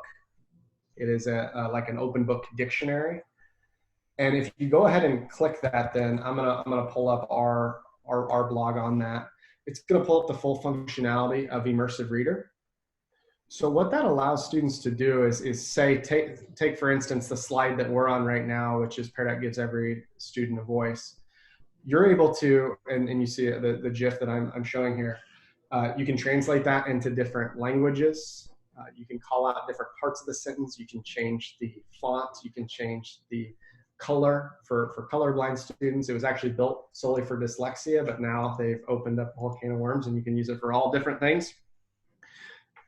[SPEAKER 3] It is like an open book dictionary. And if you go ahead and click that, then I'm gonna pull up our blog on that. It's gonna pull up the full functionality of Immersive Reader. So what that allows students to do is say, take for instance, the slide that we're on right now, which is Pear Deck gives every student a voice. You're able to, and you see the GIF that I'm showing here, you can translate that into different languages. You can call out different parts of the sentence. You can change the font. You can change the color for colorblind students. It was actually built solely for dyslexia, but now they've opened up a whole can of worms and you can use it for all different things.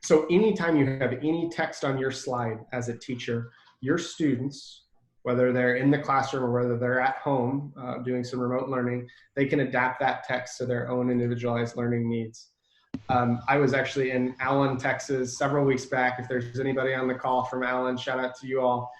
[SPEAKER 3] So anytime you have any text on your slide as a teacher, your students, whether they're in the classroom or whether they're at home doing some remote learning, they can adapt that text to their own individualized learning needs. I was actually in Allen, Texas several weeks back. If there's anybody on the call from Allen, shout out to you all.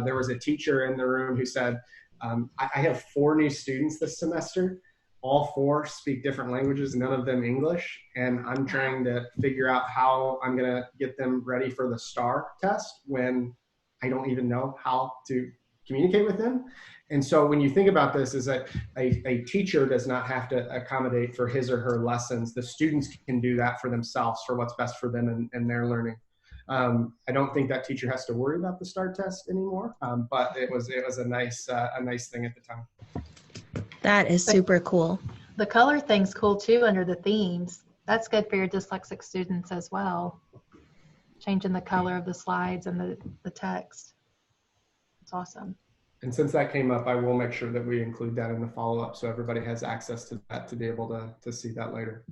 [SPEAKER 3] There was a teacher in the room who said, I have 4 new students this semester. All 4 speak different languages, none of them English. And I'm trying to figure out how I'm gonna get them ready for the STAR test when I don't even know how to communicate with them. And so when you think about this, is that a teacher does not have to accommodate for his or her lessons. The students can do that for themselves, for what's best for them and their learning. I don't think that teacher has to worry about the STAR test anymore, but it was a nice thing at the time.
[SPEAKER 1] That is super cool.
[SPEAKER 2] The color thing's cool too under the themes. That's good for your dyslexic students as well. Changing the color of the slides and the text. It's awesome.
[SPEAKER 3] And since that came up, I will make sure that we include that in the follow-up so everybody has access to that to be able to see that later.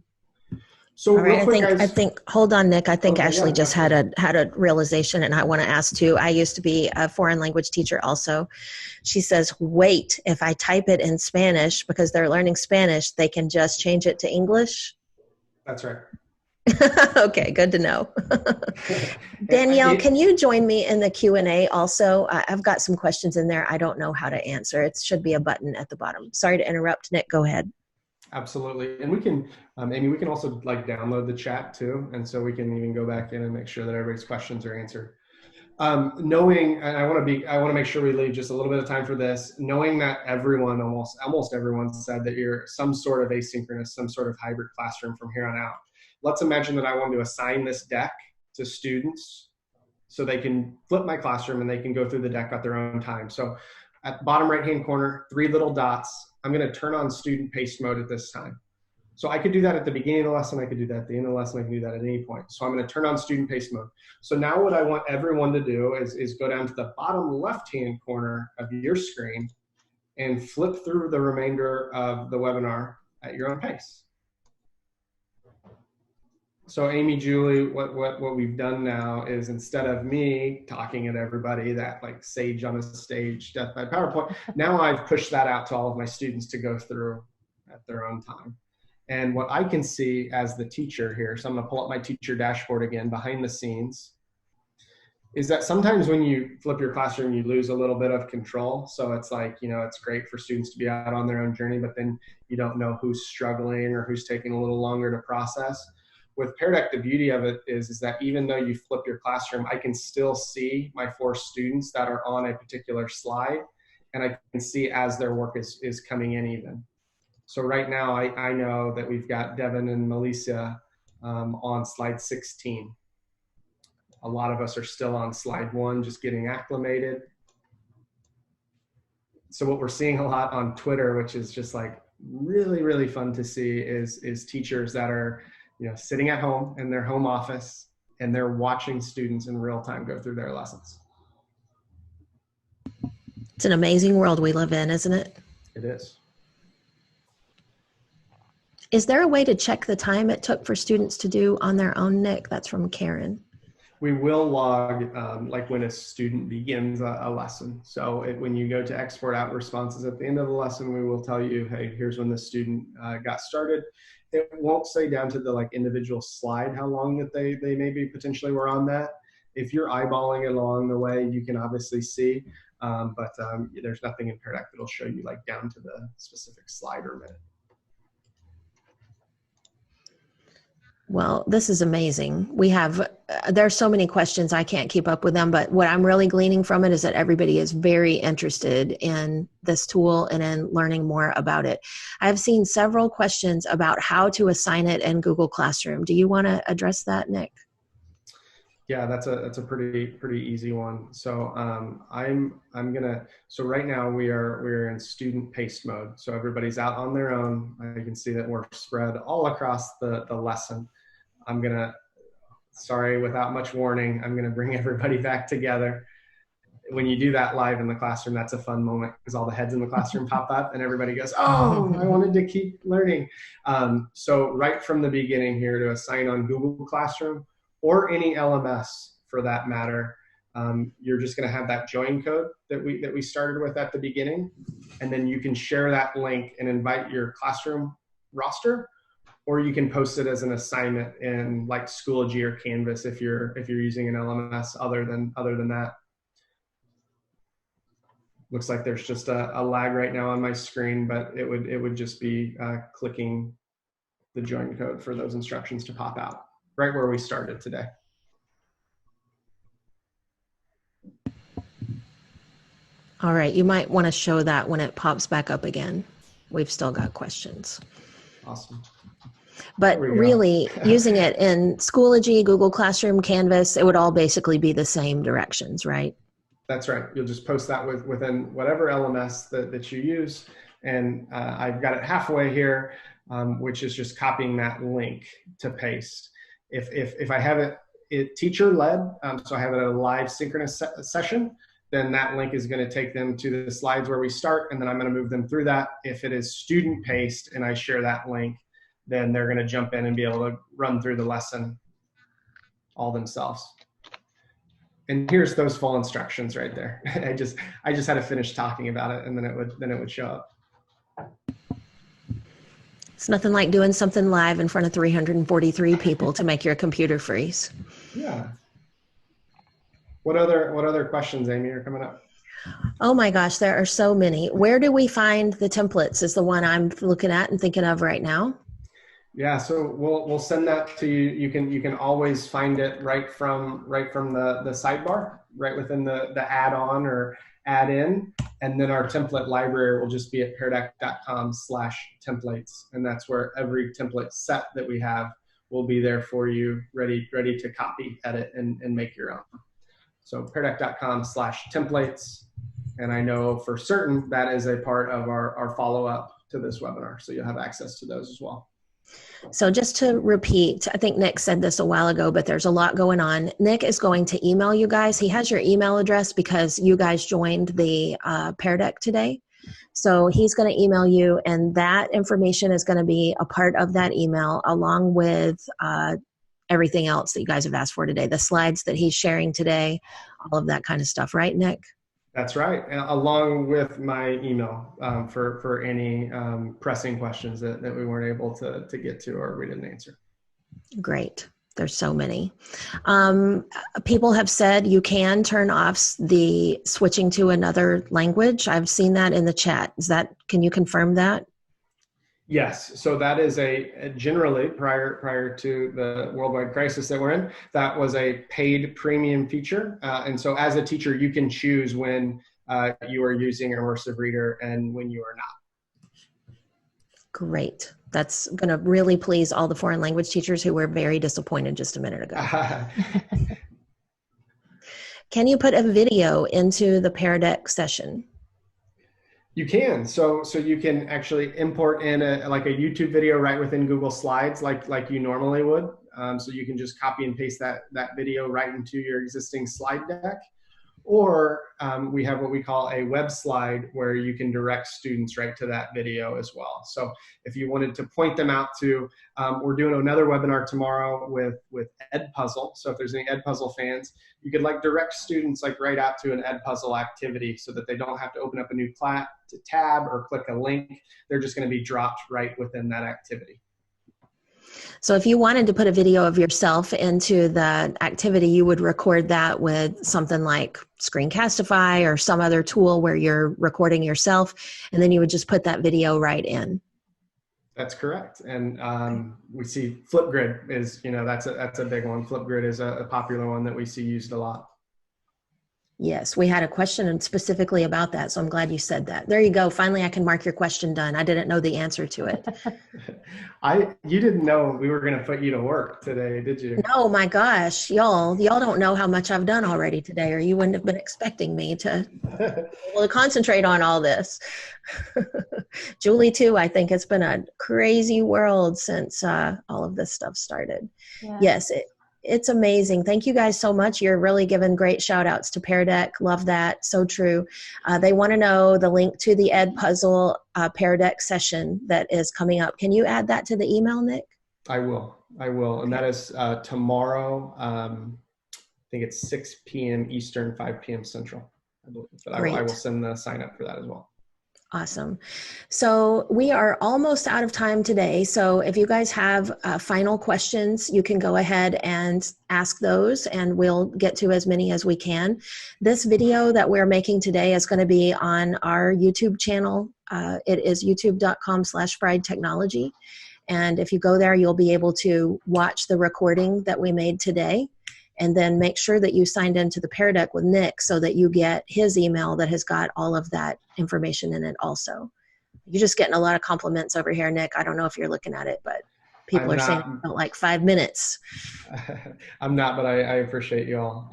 [SPEAKER 3] So
[SPEAKER 1] all right,
[SPEAKER 3] real quick,
[SPEAKER 1] I think, hold on, Nick. I think
[SPEAKER 3] okay,
[SPEAKER 1] Ashley just had a realization, and I want to ask too. I used to be a foreign language teacher also. She says, wait, if I type it in Spanish, because they're learning Spanish, they can just change it to English?
[SPEAKER 3] That's right.
[SPEAKER 1] Okay, good to know. Danielle, can you join me in the Q&A also? I've got some questions in there I don't know how to answer. It should be a button at the bottom. Sorry to interrupt, Nick. Go ahead.
[SPEAKER 3] Absolutely. And we can, Amy, we can also like download the chat too. And so we can even go back in and make sure that everybody's questions are answered. Knowing, and I want to make sure we leave just a little bit of time for this, knowing that everyone, almost everyone said that you're some sort of asynchronous, some sort of hybrid classroom from here on out. Let's imagine that I want to assign this deck to students so they can flip my classroom and they can go through the deck at their own time. So at the bottom right-hand corner, 3 little dots, I'm going to turn on student pace mode at this time. So I could do that at the beginning of the lesson. I could do that at the end of the lesson. I can do that at any point. So I'm going to turn on student pace mode. So now what I want everyone to do is go down to the bottom left-hand corner of your screen and flip through the remainder of the webinar at your own pace. So Amy, Julie, what we've done now is instead of me talking at everybody, that like sage on a stage, death by PowerPoint, now I've pushed that out to all of my students to go through at their own time. And what I can see as the teacher here, so I'm gonna pull up my teacher dashboard again behind the scenes, is that sometimes when you flip your classroom, you lose a little bit of control. So it's like, you know, it's great for students to be out on their own journey, but then you don't know who's struggling or who's taking a little longer to process. With Pear Deck, the beauty of it is that even though you flip your classroom, I can still see my 4 students that are on a particular slide, and I can see as their work is coming in even. So right now, I know that we've got Devin and Melissa on slide 16. A lot of us are still on slide 1, just getting acclimated. So what we're seeing a lot on Twitter, which is just like really, really fun to see, is teachers that are, you know, sitting at home in their home office and they're watching students in real time go through their lessons.
[SPEAKER 1] It's an amazing world we live in, isn't it?
[SPEAKER 3] It is.
[SPEAKER 1] Is there a way to check the time it took for students to do on their own, Nick? That's from Karen.
[SPEAKER 3] We will log like when a student begins a lesson. So when you go to export out responses at the end of the lesson, we will tell you, hey, here's when the student got started. It won't say down to the like individual slide how long that they maybe potentially were on that. If you're eyeballing it along the way, you can obviously see, but there's nothing in Pear Deck that'll show you like down to the specific slide or minute.
[SPEAKER 1] Well, this is amazing. We have, there's so many questions, I can't keep up with them, but what I'm really gleaning from it is that everybody is very interested in this tool and in learning more about it. I've seen several questions about how to assign it in Google Classroom. Do you want to address that, Nick?
[SPEAKER 3] Yeah, that's a pretty easy one. So so right now we're in student paced mode. So everybody's out on their own. I can see that we're spread all across the lesson. Sorry, without much warning, I'm gonna bring everybody back together. When you do that live in the classroom, that's a fun moment because all the heads in the classroom pop up and everybody goes, oh, I wanted to keep learning. So right from the beginning here, to assign on Google Classroom or any LMS for that matter, you're just gonna have that join code that we started with at the beginning. And then you can share that link and invite your classroom roster, or you can post it as an assignment in like Schoology or Canvas if you're using an LMS other than that. Looks like there's just a lag right now on my screen, but it would just be clicking the join code for those instructions to pop out right where we started today.
[SPEAKER 1] All right, you might want to show that when it pops back up again. We've still got questions.
[SPEAKER 3] Awesome.
[SPEAKER 1] But really, using it in Schoology, Google Classroom, Canvas, it would all basically be the same directions, right?
[SPEAKER 3] That's right. You'll just post that within whatever LMS that you use. And I've got it halfway here, which is just copying that link to paste. If I have it teacher-led, so I have it at a live synchronous session, then that link is going to take them to the slides where we start, and then I'm going to move them through that. If it is student-paced and I share that link, then they're going to jump in and be able to run through the lesson all themselves. And here's those full instructions right there. I just had to finish talking about it, and then it would show up.
[SPEAKER 1] It's nothing like doing something live in front of 343 people to make your computer freeze.
[SPEAKER 3] Yeah. What other questions, Amy, are coming up?
[SPEAKER 1] Oh my gosh, there are so many. Where do we find the templates is the one I'm looking at and thinking of right now.
[SPEAKER 3] Yeah, so we'll send that to you. You can always find it right from the sidebar, right within the add-on or add-in, and then our template library will just be at peardeck.com/templates, and that's where every template set that we have will be there for you, ready to copy, edit, and make your own. So peardeck.com/templates, and I know for certain that is a part of our follow-up to this webinar, so you'll have access to those as well.
[SPEAKER 1] So just to repeat, I think Nick said this a while ago, but there's a lot going on. Nick is going to email you guys. He has your email address because you guys joined the Pear Deck today. So he's going to email you, and that information is going to be a part of that email along with everything else that you guys have asked for today, the slides that he's sharing today, all of that kind of stuff. Right, Nick?
[SPEAKER 3] That's right, along with my email for any pressing questions that we weren't able to get to or we didn't answer. Great.
[SPEAKER 1] There's so many. People have said you can turn off the switching to another language. I've seen that in the chat. Can you confirm that?
[SPEAKER 3] Yes, so that is generally prior to the worldwide crisis that we're in, that was a paid premium feature. And so as a teacher, you can choose when you are using Immersive Reader and when you are not.
[SPEAKER 1] Great. That's going to really please all the foreign language teachers who were very disappointed just a minute ago. Can you put a video into the Pear Deck session?
[SPEAKER 3] You can. So you can actually import in a YouTube video right within Google Slides like you normally would. So you can just copy and paste that video right into your existing slide deck. Or we have what we call a web slide where you can direct students right to that video as well. So if you wanted to point them out to, we're doing another webinar tomorrow with Edpuzzle. So if there's any Edpuzzle fans, you could direct students right out to an Edpuzzle activity so that they don't have to open up a new tab or click a link. They're just going to be dropped right within that activity.
[SPEAKER 1] So if you wanted to put a video of yourself into the activity, you would record that with something like Screencastify or some other tool where you're recording yourself, and then you would just put that video right in.
[SPEAKER 3] That's correct. And we see Flipgrid is, that's a big one. Flipgrid is a popular one that we see used a lot.
[SPEAKER 1] Yes, we had a question specifically about that, so I'm glad you said that. There you go. Finally, I can mark your question done. I didn't know the answer to it.
[SPEAKER 3] You didn't know we were going to put you to work today, did you?
[SPEAKER 1] No, my gosh, y'all don't know how much I've done already today, or you wouldn't have been expecting me to concentrate on all this. Julie, too, I think it's been a crazy world since all of this stuff started. Yeah. Yes, it's amazing. Thank you guys so much. You're really giving great shout outs to Pear Deck. Love that. So true. They want to know the link to the Ed Puzzle Pear Deck session that is coming up. Can you add that to the email, Nick?
[SPEAKER 3] I will. And that is tomorrow. I think it's 6 p.m. Eastern, 5 p.m. Central, I believe. But I will send the sign up for that as well.
[SPEAKER 1] Awesome. So we are almost out of time today. So if you guys have final questions, you can go ahead and ask those, and we'll get to as many as we can. This video that we're making today is going to be on our YouTube channel. It is youtube.com/friedtechnology. And if you go there, you'll be able to watch the recording that we made today. And then make sure that you signed into the Pear Deck with Nick so that you get his email that has got all of that information in it also. You're just getting a lot of compliments over here, Nick. I don't know if you're looking at it, but people are saying it felt like 5 minutes.
[SPEAKER 3] I'm not, but I appreciate you all.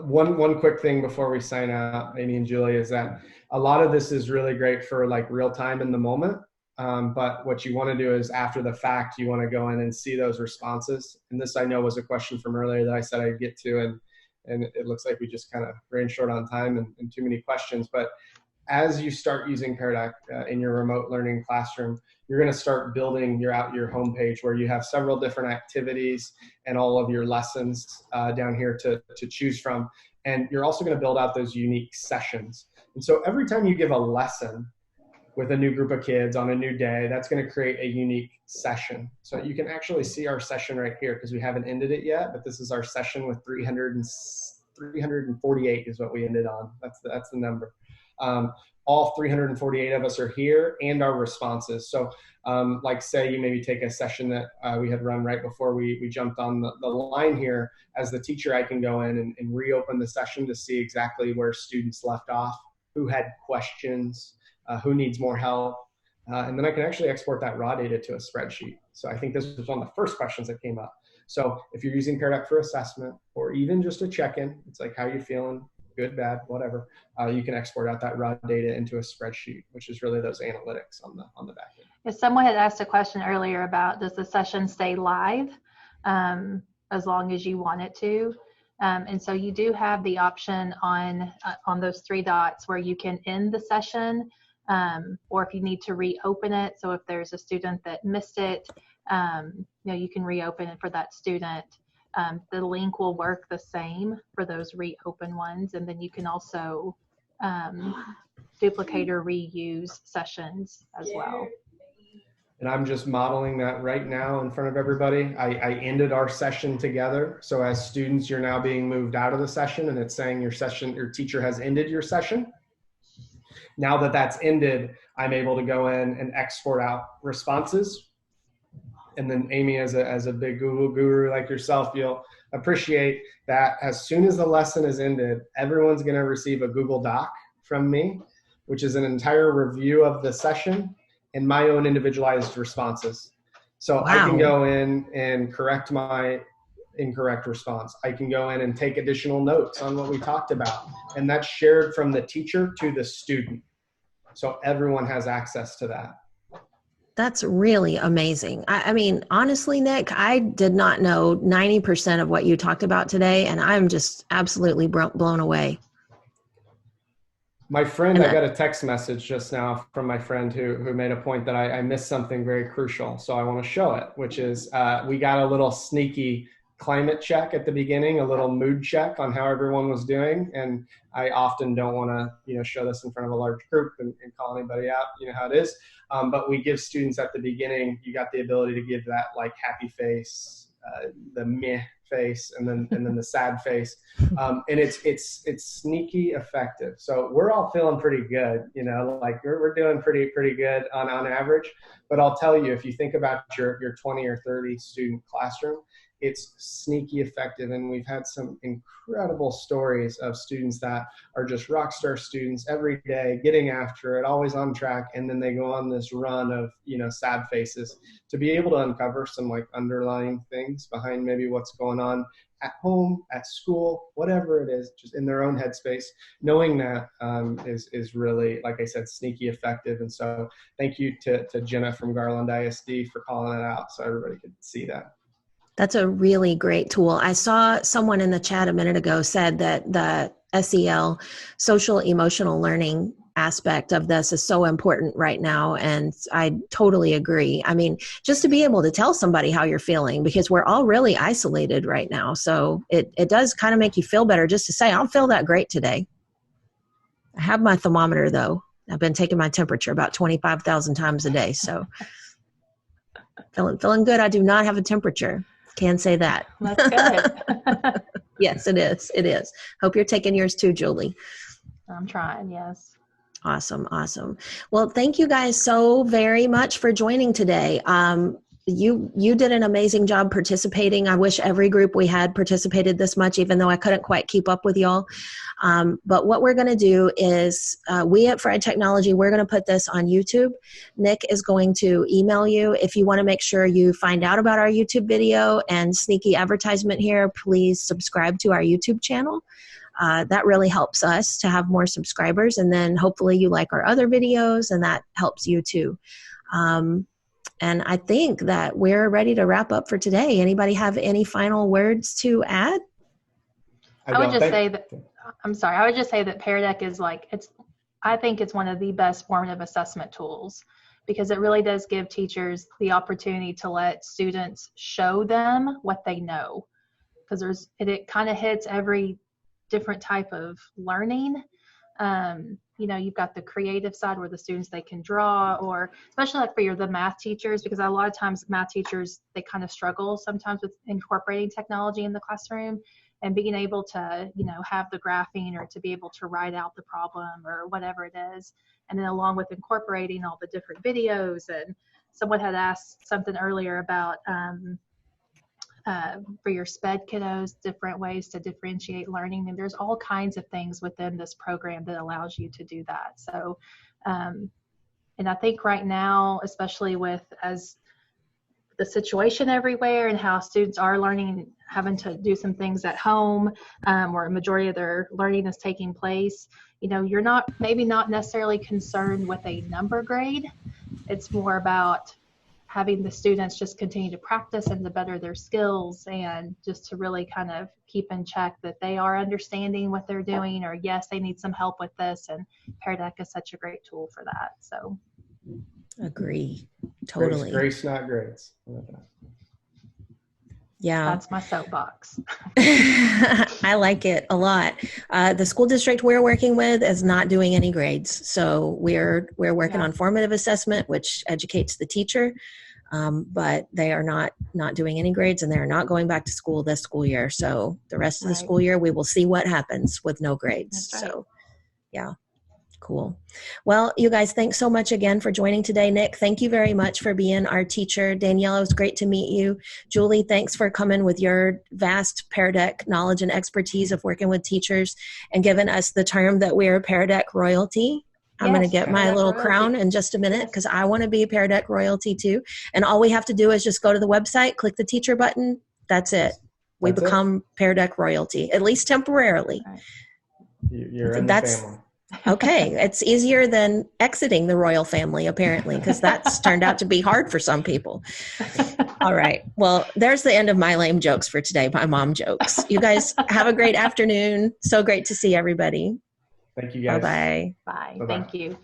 [SPEAKER 3] One quick thing before we sign out, Amy and Julie, is that a lot of this is really great for like real time in the moment. But what you want to do is after the fact, you want to go in and see those responses. And this I know was a question from earlier that I said I'd get to, and it looks like we just kind of ran short on time and too many questions. But as you start using Pear Deck in your remote learning classroom, you're going to start building your homepage where you have several different activities and all of your lessons down here to choose from. And you're also going to build out those unique sessions. And so every time you give a lesson with a new group of kids on a new day, that's going to create a unique session. So you can actually see our session right here because we haven't ended it yet, but this is our session with 348 is what we ended on. That's the number. All 348 of us are here and our responses. So like say you maybe take a session that we had run right before we jumped on the line here. As the teacher, I can go in and reopen the session to see exactly where students left off, who had questions, who needs more help, and then I can actually export that raw data to a spreadsheet. So I think this was one of the first questions that came up. So if you're using Pear Deck for assessment or even just a check-in, it's like, how you feeling, good, bad, whatever, you can export out that raw data into a spreadsheet, which is really those analytics on the back end.
[SPEAKER 2] If someone had asked a question earlier about, does the session stay live as long as you want it to? And so you do have the option on those 3 dots where you can end the session, or if you need to reopen it. So if there's a student that missed it, you can reopen it for that student. The link will work the same for those reopen ones. And then you can also duplicate or reuse sessions as well.
[SPEAKER 3] And I'm just modeling that right now in front of everybody. I ended our session together. So as students, you're now being moved out of the session and it's saying your teacher has ended your session. Now that that's ended, I'm able to go in and export out responses. And then Amy, as a big Google guru like yourself, you'll appreciate that as soon as the lesson is ended, everyone's going to receive a Google Doc from me, which is an entire review of the session and my own individualized responses. So wow. I can go in and correct my incorrect response. I can go in and take additional notes on what we talked about. And that's shared from the teacher to the student. So everyone has access to that.
[SPEAKER 1] That's really amazing. I mean, honestly, Nick, I did not know 90% of what you talked about today, and I'm just absolutely blown away.
[SPEAKER 3] My friend, I got a text message just now from my friend who made a point that I missed something very crucial. So I want to show it, which is we got a little sneaky climate check at the beginning, a little mood check on how everyone was doing. And I often don't want to, show this in front of a large group and call anybody out, how it is. But we give students at the beginning, you got the ability to give that like happy face, the meh face and then the sad face. And it's sneaky effective. So we're all feeling pretty good, you know, like we're doing pretty good on average. But I'll tell you, if you think about your 20 or 30 student classroom, it's sneaky effective. And we've had some incredible stories of students that are just rock star students every day, getting after it, always on track. And then they go on this run of, you know, sad faces. To be able to uncover some like underlying things behind maybe what's going on at home, at school, whatever it is, just in their own headspace, knowing that is really, like I said, sneaky effective. And so thank you to Jenna from Garland ISD for calling it out so everybody could see that.
[SPEAKER 1] That's a really great tool. I saw someone in the chat a minute ago said that the SEL, social emotional learning aspect of this is so important right now. And I totally agree. I mean, just to be able to tell somebody how you're feeling, because we're all really isolated right now. So it does kind of make you feel better just to say, I don't feel that great today. I have my thermometer though. I've been taking my temperature about 25,000 times a day. So feeling good. I do not have a temperature. Can say that.
[SPEAKER 2] That's good.
[SPEAKER 1] Yes, it is. It is. Hope you're taking yours too, Julie.
[SPEAKER 2] I'm trying, yes.
[SPEAKER 1] Awesome. Well, thank you guys so very much for joining today. You did an amazing job participating. I wish every group we had participated this much, even though I couldn't quite keep up with y'all. But what we're going to do is we at Fried Technology, we're going to put this on YouTube. Nick is going to email you. If you want to make sure you find out about our YouTube video and sneaky advertisement here, please subscribe to our YouTube channel. That really helps us to have more subscribers. And then hopefully you like our other videos and that helps you too. And I think that we're ready to wrap up for today. Anybody have any final words to add?
[SPEAKER 2] I would just say that Pear Deck is I think it's one of the best formative assessment tools because it really does give teachers the opportunity to let students show them what they know. Because it kind of hits every different type of learning. You know, you've got the creative side where the students, they can draw, or especially like for the math teachers, because a lot of times math teachers, they kind of struggle sometimes with incorporating technology in the classroom and being able to, you know, have the graphing or to be able to write out the problem or whatever it is. And then along with incorporating all the different videos, and someone had asked something earlier about, for your SPED kiddos, different ways to differentiate learning. And there's all kinds of things within this program that allows you to do that. So, and I think right now, especially with as the situation everywhere and how students are learning, having to do some things at home, where a majority of their learning is taking place, you know, you're maybe not necessarily concerned with a number grade. It's more about having the students just continue to practice and to better their skills and just to really kind of keep in check that they are understanding what they're doing, or yes, they need some help with this. And Pear Deck is such a great tool for that. So
[SPEAKER 1] agree. Totally.
[SPEAKER 3] Grace, not grades.
[SPEAKER 1] Yeah.
[SPEAKER 2] That's my soapbox.
[SPEAKER 1] I like it a lot. The school district we're working with is not doing any grades. So we're working on formative assessment, which educates the teacher. But they are not doing any grades, and they're not going back to school this school year. So the rest of the school year, we will see what happens with no grades. Right. So yeah. Cool. Well, you guys, thanks so much again for joining today. Nick, thank you very much for being our teacher. Danielle, it was great to meet you. Julie, thanks for coming with your vast Pear Deck knowledge and expertise of working with teachers and giving us the term that we're Pear Deck royalty. I'm going to get my little crown in just a minute because I want to be Pear Deck royalty too. And all we have to do is just go to the website, click the teacher button. That's it. We become Pear Deck royalty, at least temporarily.
[SPEAKER 3] Right. You're in the family.
[SPEAKER 1] Okay, it's easier than exiting the royal family, apparently, because that's turned out to be hard for some people. All right. Well, there's the end of my lame jokes for today, my mom jokes. You guys have a great afternoon. So great to see everybody.
[SPEAKER 3] Thank you, guys.
[SPEAKER 1] Bye-bye.
[SPEAKER 2] Bye.
[SPEAKER 3] Bye-bye.
[SPEAKER 2] Thank you.